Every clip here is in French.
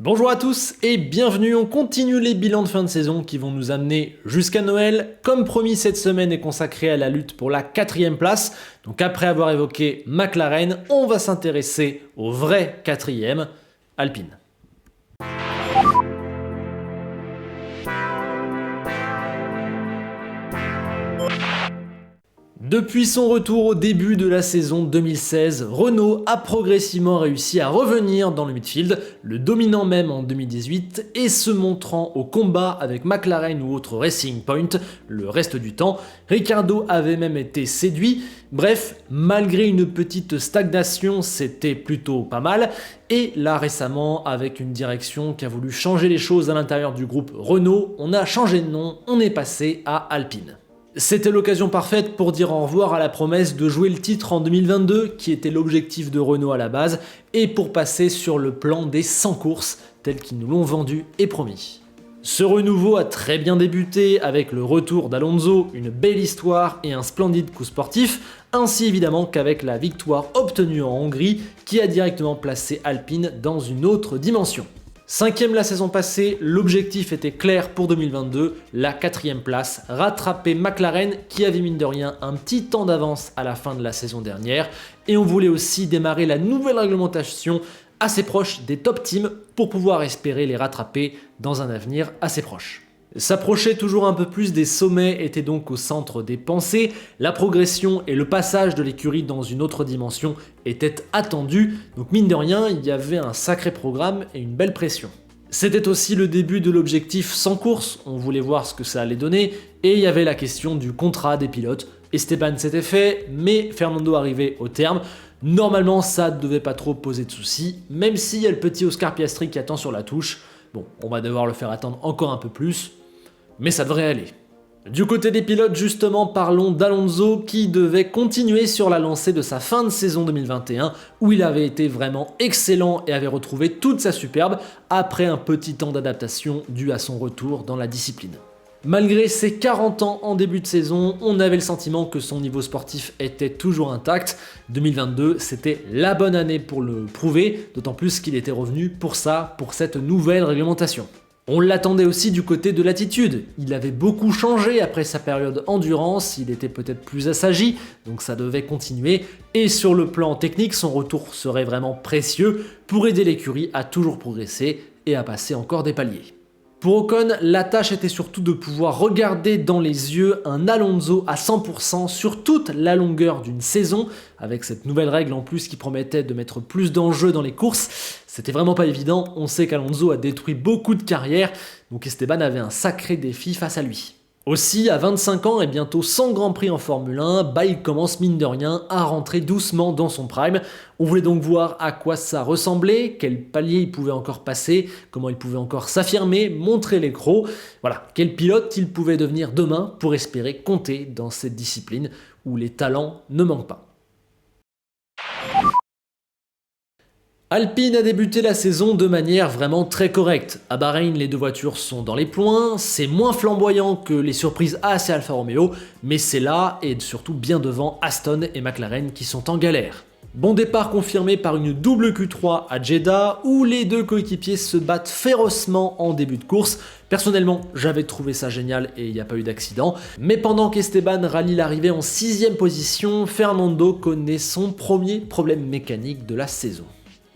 Bonjour à tous et bienvenue, on continue les bilans de fin de saison qui vont nous amener jusqu'à Noël. Comme promis, cette semaine est consacrée à la lutte pour la 4e place. Donc après avoir évoqué McLaren, on va s'intéresser au vrai 4e, Alpine. Depuis son retour au début de la saison 2016, Renault a progressivement réussi à revenir dans le midfield, le dominant même en 2018 et se montrant au combat avec McLaren ou autre Racing Point le reste du temps. Ricciardo avait même été séduit. Bref, malgré une petite stagnation, c'était plutôt pas mal. Et là récemment, avec une direction qui a voulu changer les choses à l'intérieur du groupe Renault, on a changé de nom, on est passé à Alpine. C'était l'occasion parfaite pour dire au revoir à la promesse de jouer le titre en 2022, qui était l'objectif de Renault à la base, et pour passer sur le plan des 100 courses, tels qu'ils nous l'ont vendu et promis. Ce renouveau a très bien débuté avec le retour d'Alonso, une belle histoire et un splendide coup sportif, ainsi évidemment qu'avec la victoire obtenue en Hongrie, qui a directement placé Alpine dans une autre dimension. 5e la saison passée, l'objectif était clair pour 2022, la 4e place, rattraper McLaren qui avait mine de rien un petit temps d'avance à la fin de la saison dernière, et on voulait aussi démarrer la nouvelle réglementation assez proche des top teams pour pouvoir espérer les rattraper dans un avenir assez proche. S'approcher toujours un peu plus des sommets était donc au centre des pensées, la progression et le passage de l'écurie dans une autre dimension étaient attendus, donc mine de rien, il y avait un sacré programme et une belle pression. C'était aussi le début de l'objectif 100 courses, on voulait voir ce que ça allait donner, et il y avait la question du contrat des pilotes. Esteban s'était fait, mais Fernando arrivait au terme. Normalement, ça ne devait pas trop poser de soucis, même s'il y a le petit Oscar Piastri qui attend sur la touche. Bon, on va devoir le faire attendre encore un peu plus, mais ça devrait aller. Du côté des pilotes, justement, parlons d'Alonso qui devait continuer sur la lancée de sa fin de saison 2021 où il avait été vraiment excellent et avait retrouvé toute sa superbe après un petit temps d'adaptation dû à son retour dans la discipline. Malgré ses 40 ans en début de saison, on avait le sentiment que son niveau sportif était toujours intact. 2022, c'était la bonne année pour le prouver, d'autant plus qu'il était revenu pour cette nouvelle réglementation. On l'attendait aussi du côté de l'attitude, il avait beaucoup changé après sa période endurance, il était peut-être plus assagi, donc ça devait continuer, et sur le plan technique, son retour serait vraiment précieux pour aider l'écurie à toujours progresser et à passer encore des paliers. Pour Ocon, la tâche était surtout de pouvoir regarder dans les yeux un Alonso à 100% sur toute la longueur d'une saison, avec cette nouvelle règle en plus qui promettait de mettre plus d'enjeux dans les courses. C'était vraiment pas évident, on sait qu'Alonso a détruit beaucoup de carrières, donc Esteban avait un sacré défi face à lui. Aussi, à 25 ans et bientôt 100 Grands Prix en Formule 1, il commence mine de rien à rentrer doucement dans son prime. On voulait donc voir à quoi ça ressemblait, quel palier il pouvait encore passer, comment il pouvait encore s'affirmer, montrer les crocs. Voilà, quel pilote il pouvait devenir demain pour espérer compter dans cette discipline où les talents ne manquent pas. Alpine a débuté la saison de manière vraiment très correcte. À Bahreïn, les deux voitures sont dans les points, c'est moins flamboyant que les surprises Haas et Alfa Romeo, mais c'est là et surtout bien devant Aston et McLaren qui sont en galère. Bon départ confirmé par une double Q3 à Jeddah où les deux coéquipiers se battent férocement en début de course. Personnellement, j'avais trouvé ça génial et il n'y a pas eu d'accident. Mais pendant qu'Esteban rallie l'arrivée en 6e position, Fernando connaît son premier problème mécanique de la saison.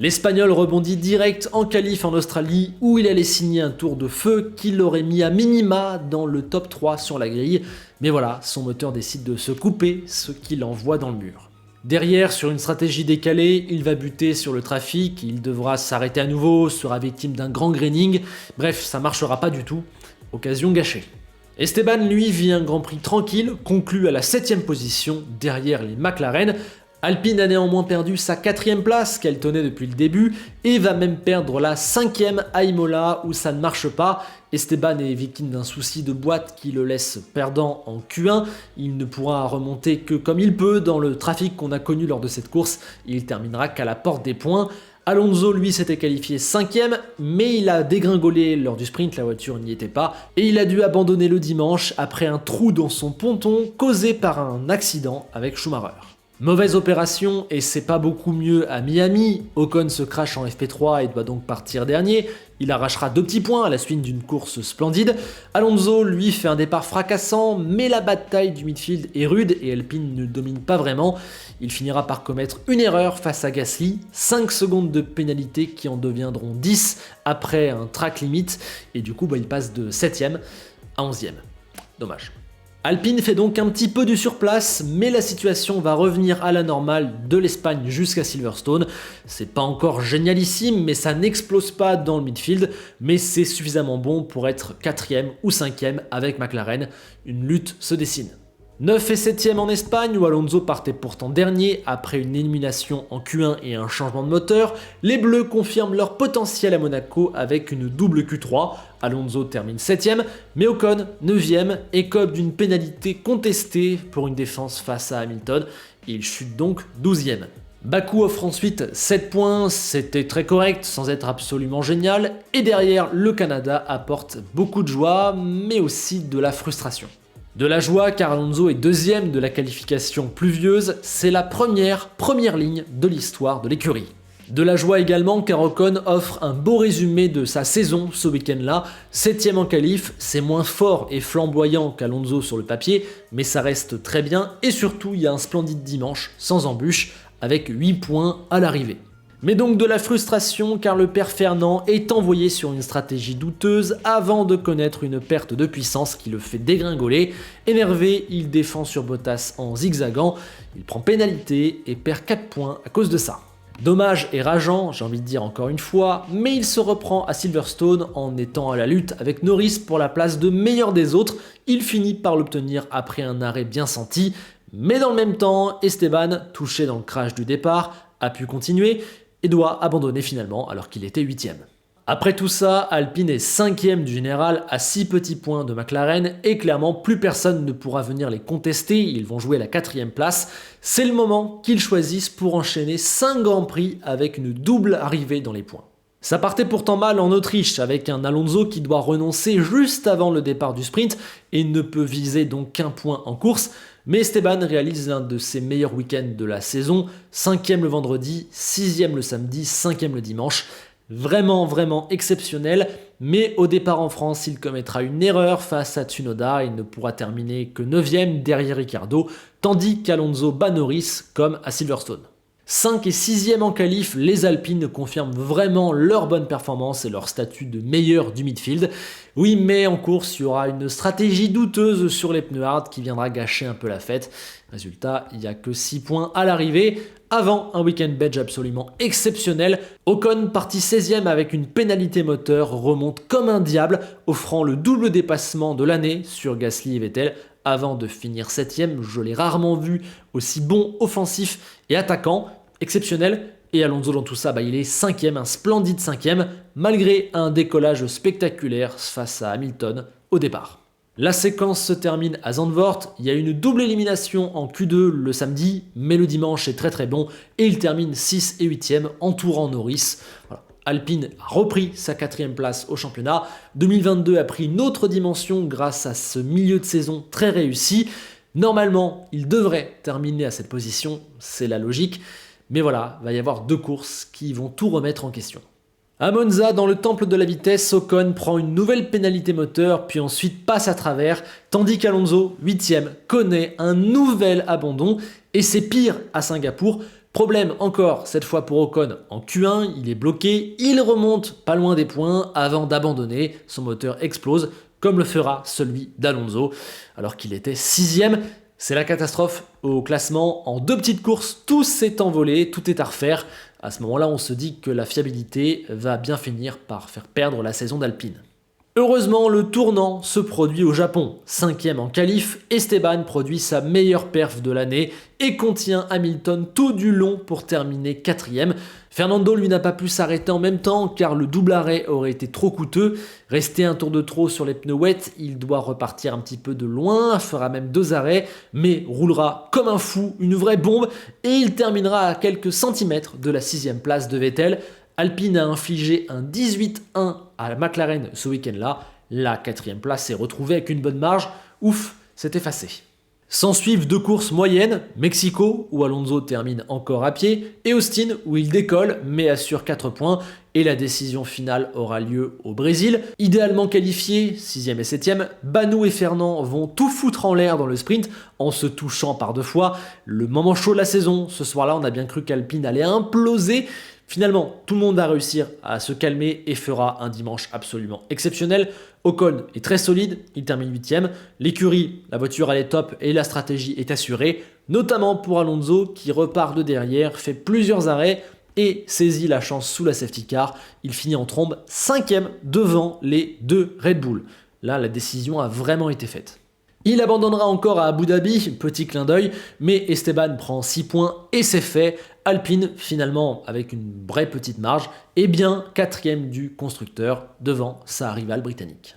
L'Espagnol rebondit direct en qualif en Australie où il allait signer un tour de feu qui l'aurait mis à minima dans le top 3 sur la grille. Mais voilà, son moteur décide de se couper, ce qui l'envoie dans le mur. Derrière, sur une stratégie décalée, il va buter sur le trafic, il devra s'arrêter à nouveau, sera victime d'un grand graining. Bref, ça marchera pas du tout. Occasion gâchée. Esteban, lui, vit un Grand Prix tranquille, conclut à la 7e position derrière les McLaren. Alpine a néanmoins perdu sa 4e place qu'elle tenait depuis le début et va même perdre la 5e à Imola où ça ne marche pas. Esteban est victime d'un souci de boîte qui le laisse perdant en Q1. Il ne pourra remonter que comme il peut dans le trafic qu'on a connu lors de cette course. Il terminera qu'à la porte des points. Alonso, lui, s'était qualifié 5e, mais il a dégringolé lors du sprint, la voiture n'y était pas, et il a dû abandonner le dimanche après un trou dans son ponton causé par un accident avec Schumacher. Mauvaise opération et c'est pas beaucoup mieux à Miami. Ocon se crache en FP3 et doit donc partir dernier. Il arrachera 2 petits points à la suite d'une course splendide. Alonso, lui, fait un départ fracassant, mais la bataille du midfield est rude et Alpine ne domine pas vraiment. Il finira par commettre une erreur face à Gasly, 5 secondes de pénalité qui en deviendront 10 après un track limit, et du coup il passe de 7ème à 11ème. Dommage. Alpine fait donc un petit peu du surplace, mais la situation va revenir à la normale de l'Espagne jusqu'à Silverstone. C'est pas encore génialissime, mais ça n'explose pas dans le midfield, mais c'est suffisamment bon pour être 4ème ou 5ème avec McLaren. Une lutte se dessine. 9 et 7ème en Espagne, où Alonso partait pourtant dernier après une élimination en Q1 et un changement de moteur. Les Bleus confirment leur potentiel à Monaco avec une double Q3. Alonso termine 7ème, mais Ocon 9ème, écope d'une pénalité contestée pour une défense face à Hamilton. Il chute donc 12ème. Bakou offre ensuite 7 points, c'était très correct sans être absolument génial. Et derrière, le Canada apporte beaucoup de joie, mais aussi de la frustration. De la joie car Alonso est 2ème de la qualification pluvieuse, c'est la première ligne de l'histoire de l'écurie. De la joie également car Ocon offre un beau résumé de sa saison ce week-end-là. 7ème en qualif, c'est moins fort et flamboyant qu'Alonso sur le papier, mais ça reste très bien et surtout il y a un splendide dimanche sans embûche avec 8 points à l'arrivée. Mais donc de la frustration car le père Fernand est envoyé sur une stratégie douteuse avant de connaître une perte de puissance qui le fait dégringoler. Énervé, il défend sur Bottas en zigzagant, il prend pénalité et perd 4 points à cause de ça. Dommage et rageant, j'ai envie de dire encore une fois, mais il se reprend à Silverstone en étant à la lutte avec Norris pour la place de meilleur des autres. Il finit par l'obtenir après un arrêt bien senti, mais dans le même temps, Esteban, touché dans le crash du départ, a pu continuer et doit abandonner finalement alors qu'il était 8ème. Après tout ça, Alpine est 5ème du général à 6 petits points de McLaren et clairement plus personne ne pourra venir les contester, ils vont jouer la 4ème place. C'est le moment qu'ils choisissent pour enchaîner 5 grands prix avec une double arrivée dans les points. Ça partait pourtant mal en Autriche avec un Alonso qui doit renoncer juste avant le départ du sprint et ne peut viser donc qu'un point en course. Mais Esteban réalise l'un de ses meilleurs week-ends de la saison, 5ème le vendredi, 6ème le samedi, 5ème le dimanche. Vraiment exceptionnel, mais au départ en France, il commettra une erreur face à Tsunoda, il ne pourra terminer que 9ème derrière Ricciardo, tandis qu'Alonso bat Norris comme à Silverstone. 5 et 6ème en qualif, les Alpines confirment vraiment leur bonne performance et leur statut de meilleur du midfield. Oui, mais en course, il y aura une stratégie douteuse sur les pneus hard qui viendra gâcher un peu la fête. Résultat, il n'y a que 6 points à l'arrivée. Avant un week-end badge absolument exceptionnel, Ocon, parti 16ème avec une pénalité moteur, remonte comme un diable, offrant le double dépassement de l'année sur Gasly et Vettel, avant de finir 7ème. Je l'ai rarement vu aussi bon offensif et attaquant, exceptionnel. Et Alonso dans tout ça, il est 5ème, un splendide 5ème, malgré un décollage spectaculaire face à Hamilton au départ. La séquence se termine à Zandvoort, il y a une double élimination en Q2 le samedi, mais le dimanche est très bon, et il termine 6 et 8ème, entourant Norris. Voilà. Alpine a repris sa 4ème place au championnat. 2022 a pris une autre dimension grâce à ce milieu de saison très réussi. Normalement, il devrait terminer à cette position, c'est la logique. Mais voilà, il va y avoir 2 courses qui vont tout remettre en question. À Monza, dans le temple de la vitesse, Ocon prend une nouvelle pénalité moteur, puis ensuite passe à travers, tandis qu'Alonso, 8ème, connaît un nouvel abandon, et c'est pire à Singapour. Problème encore, cette fois pour Ocon, en Q1, il est bloqué, il remonte pas loin des points avant d'abandonner, son moteur explose, comme le fera celui d'Alonso, alors qu'il était 6ème. C'est la catastrophe au classement, en 2 petites courses, tout s'est envolé, tout est à refaire. À ce moment-là, on se dit que la fiabilité va bien finir par faire perdre la saison d'Alpine. Heureusement, le tournant se produit au Japon. 5ème en qualif, Esteban produit sa meilleure perf de l'année et contient Hamilton tout du long pour terminer 4ème. Fernando, lui, n'a pas pu s'arrêter en même temps car le double arrêt aurait été trop coûteux. Resté un tour de trop sur les pneus wets, il doit repartir un petit peu de loin, fera même 2 arrêts, mais roulera comme un fou, une vraie bombe, et il terminera à quelques centimètres de la 6ème place de Vettel. Alpine a infligé un 18-1 à la McLaren ce week-end-là. La 4ème place s'est retrouvée avec une bonne marge. Ouf, c'est effacé. S'ensuivent 2 courses moyennes, Mexico où Alonso termine encore à pied, et Austin où il décolle mais assure 4 points, et la décision finale aura lieu au Brésil. Idéalement qualifiés, 6e et 7e, Banou et Fernand vont tout foutre en l'air dans le sprint en se touchant par 2 fois. Le moment chaud de la saison, ce soir-là on a bien cru qu'Alpine allait imploser. Finalement, tout le monde va réussir à se calmer et fera un dimanche absolument exceptionnel. Ocon est très solide, il termine 8e. L'écurie, la voiture elle est top et la stratégie est assurée, notamment pour Alonso qui repart de derrière, fait plusieurs arrêts et saisit la chance sous la safety car. Il finit en trombe 5e devant les 2 Red Bull. Là, la décision a vraiment été faite. Il abandonnera encore à Abu Dhabi, petit clin d'œil, mais Esteban prend 6 points et c'est fait. Alpine, finalement, avec une vraie petite marge, est bien 4e du constructeur devant sa rivale britannique.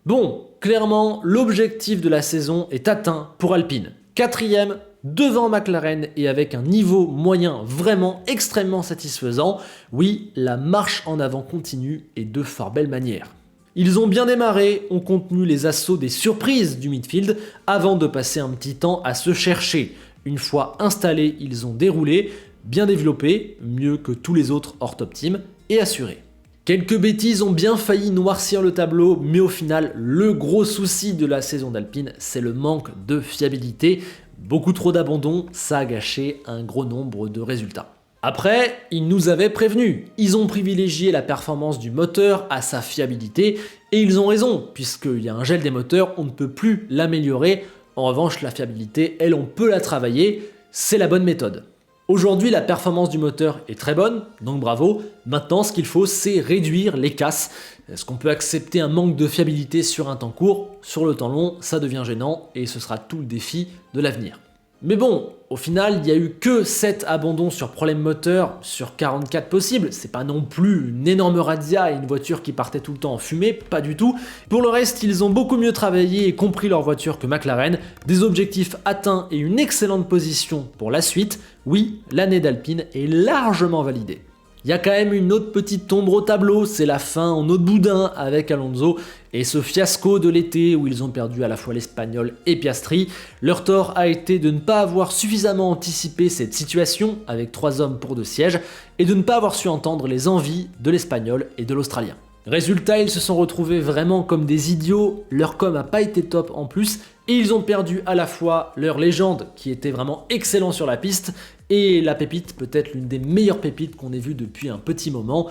Bon, clairement, l'objectif de la saison est atteint pour Alpine. 4e devant McLaren et avec un niveau moyen vraiment extrêmement satisfaisant. Oui, la marche en avant continue et de fort belle manière. Ils ont bien démarré, ont contenu les assauts des surprises du midfield avant de passer un petit temps à se chercher. Une fois installés, ils ont déroulé, bien développé, mieux que tous les autres hors top team, et assuré. Quelques bêtises ont bien failli noircir le tableau, mais au final, le gros souci de la saison d'Alpine, c'est le manque de fiabilité. Beaucoup trop d'abandon, ça a gâché un gros nombre de résultats. Après, ils nous avaient prévenus, ils ont privilégié la performance du moteur à sa fiabilité, et ils ont raison, puisqu'il y a un gel des moteurs, on ne peut plus l'améliorer. En revanche, la fiabilité, elle, on peut la travailler, c'est la bonne méthode. Aujourd'hui, la performance du moteur est très bonne, donc bravo. Maintenant, ce qu'il faut, c'est réduire les casses. Est-ce qu'on peut accepter un manque de fiabilité sur un temps court? Sur le temps long, ça devient gênant, et ce sera tout le défi de l'avenir. Mais bon, au final, il n'y a eu que 7 abandons sur problème moteur sur 44 possibles. C'est pas non plus une énorme razzia et une voiture qui partait tout le temps en fumée, pas du tout. Pour le reste, ils ont beaucoup mieux travaillé et compris leur voiture que McLaren. Des objectifs atteints et une excellente position pour la suite. Oui, l'année d'Alpine est largement validée. Il y a quand même une autre petite ombre au tableau, c'est la fin en eau de boudin avec Alonso et ce fiasco de l'été où ils ont perdu à la fois l'Espagnol et Piastri. Leur tort a été de ne pas avoir suffisamment anticipé cette situation avec 3 hommes pour 2 sièges et de ne pas avoir su entendre les envies de l'Espagnol et de l'Australien. Résultat, ils se sont retrouvés vraiment comme des idiots, leur com n'a pas été top en plus, et ils ont perdu à la fois leur légende, qui était vraiment excellent sur la piste, et la pépite, peut-être l'une des meilleures pépites qu'on ait vues depuis un petit moment.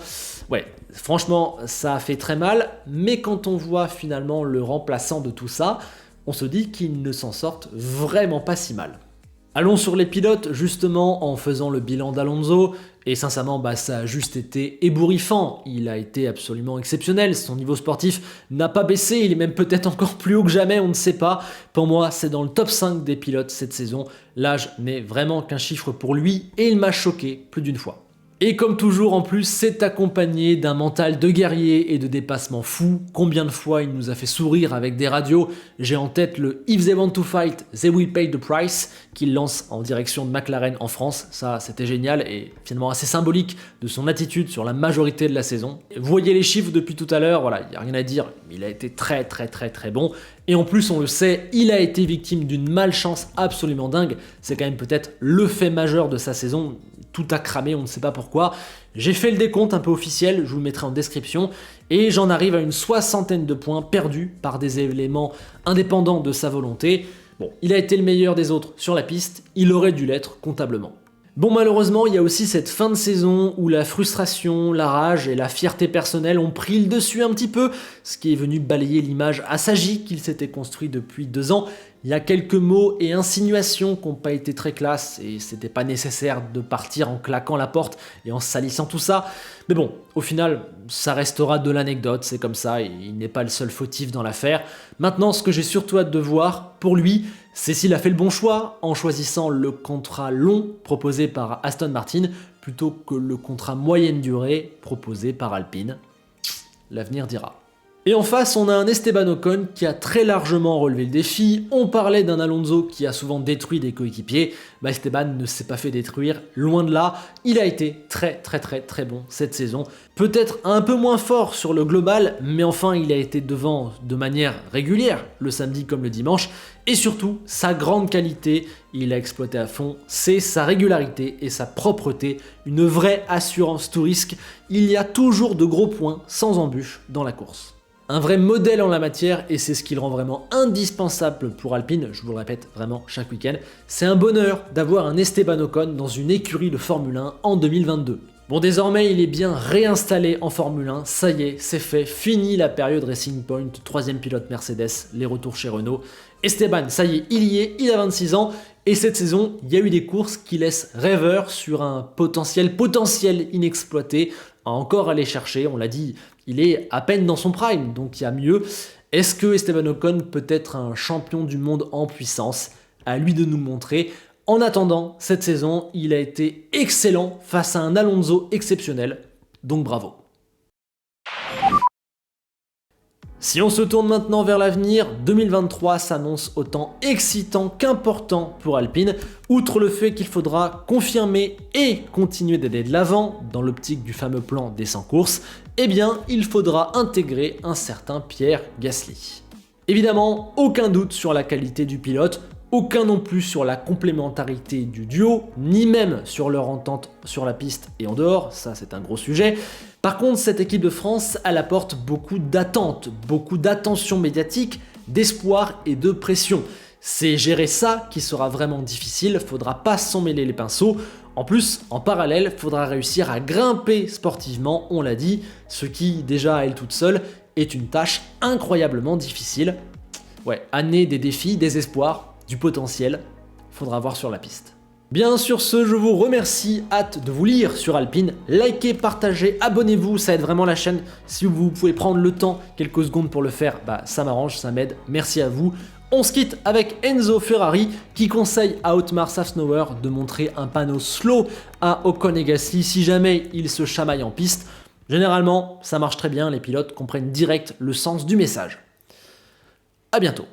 Ouais, franchement, ça a fait très mal, mais quand on voit finalement le remplaçant de tout ça, on se dit qu'ils ne s'en sortent vraiment pas si mal. Allons sur les pilotes, justement, en faisant le bilan d'Alonso, et sincèrement, ça a juste été ébouriffant. Il a été absolument exceptionnel, son niveau sportif n'a pas baissé, il est même peut-être encore plus haut que jamais, on ne sait pas. Pour moi, c'est dans le top 5 des pilotes cette saison. L'âge n'est vraiment qu'un chiffre pour lui, et il m'a choqué plus d'une fois. Et comme toujours en plus, c'est accompagné d'un mental de guerrier et de dépassement fou. Combien de fois il nous a fait sourire avec des radios. J'ai en tête le If they want to fight, they will pay the price qu'il lance en direction de McLaren en France. Ça, c'était génial et finalement assez symbolique de son attitude sur la majorité de la saison. Vous voyez les chiffres depuis tout à l'heure, voilà, il n'y a rien à dire. Il a été très bon. Et en plus, on le sait, il a été victime d'une malchance absolument dingue. C'est quand même peut-être le fait majeur de sa saison. Tout a cramé, on ne sait pas pourquoi. J'ai fait le décompte un peu officiel, je vous le mettrai en description, et j'en arrive à une 60aine de points perdus par des éléments indépendants de sa volonté. Bon, il a été le meilleur des autres sur la piste, il aurait dû l'être comptablement. Bon, malheureusement, il y a aussi cette fin de saison où la frustration, la rage et la fierté personnelle ont pris le dessus un petit peu, ce qui est venu balayer l'image assagie qu'il s'était construit depuis 2 ans. Il y a quelques mots et insinuations qui n'ont pas été très classe et c'était pas nécessaire de partir en claquant la porte et en salissant tout ça. Mais bon, au final, ça restera de l'anecdote, c'est comme ça et il n'est pas le seul fautif dans l'affaire. Maintenant, ce que j'ai surtout hâte de voir, pour lui, c'est s'il a fait le bon choix en choisissant le contrat long proposé par Aston Martin plutôt que le contrat moyenne durée proposé par Alpine. L'avenir dira. Et en face, on a un Esteban Ocon qui a très largement relevé le défi. On parlait d'un Alonso qui a souvent détruit des coéquipiers. Esteban ne s'est pas fait détruire, loin de là. Il a été très bon cette saison. Peut-être un peu moins fort sur le global, mais enfin il a été devant de manière régulière, le samedi comme le dimanche. Et surtout, sa grande qualité, il a exploité à fond, c'est sa régularité et sa propreté. Une vraie assurance tout risque. Il y a toujours de gros points sans embûche dans la course. Un vrai modèle en la matière, et c'est ce qui le rend vraiment indispensable pour Alpine, je vous le répète vraiment chaque week-end. C'est un bonheur d'avoir un Esteban Ocon dans une écurie de Formule 1 en 2022. Bon, désormais, il est bien réinstallé en Formule 1, ça y est, c'est fait, fini la période Racing Point, 3e pilote Mercedes, les retours chez Renault. Esteban, ça y est, il a 26 ans, et cette saison, il y a eu des courses qui laissent rêveur sur un potentiel inexploité, à encore aller chercher, on l'a dit, il est à peine dans son prime, donc il y a mieux. Est-ce que Esteban Ocon peut être un champion du monde en puissance? À lui de nous le montrer. En attendant, cette saison, il a été excellent face à un Alonso exceptionnel, donc bravo. Si on se tourne maintenant vers l'avenir, 2023 s'annonce autant excitant qu'important pour Alpine, outre le fait qu'il faudra confirmer et continuer d'aller de l'avant dans l'optique du fameux plan des 100 courses, eh bien il faudra intégrer un certain Pierre Gasly. Évidemment, aucun doute sur la qualité du pilote, aucun non plus sur la complémentarité du duo, ni même sur leur entente sur la piste et en dehors, ça c'est un gros sujet. Par contre, cette équipe de France, elle apporte beaucoup d'attentes, beaucoup d'attention médiatique, d'espoir et de pression. C'est gérer ça qui sera vraiment difficile, faudra pas s'en mêler les pinceaux. En plus, en parallèle, faudra réussir à grimper sportivement, on l'a dit, ce qui, déjà à elle toute seule, est une tâche incroyablement difficile. Ouais, année des défis, des espoirs, du potentiel, faudra voir sur la piste. Bien sur ce, je vous remercie, hâte de vous lire sur Alpine, likez, partagez, abonnez-vous, ça aide vraiment la chaîne, si vous pouvez prendre le temps, quelques secondes pour le faire, ça m'arrange, ça m'aide, merci à vous. On se quitte avec Enzo Ferrari qui conseille à Otmar Szafnauer de montrer un panneau slow à Ocon et Gasly si jamais ils se chamaillent en piste. Généralement, ça marche très bien, les pilotes comprennent direct le sens du message. A bientôt.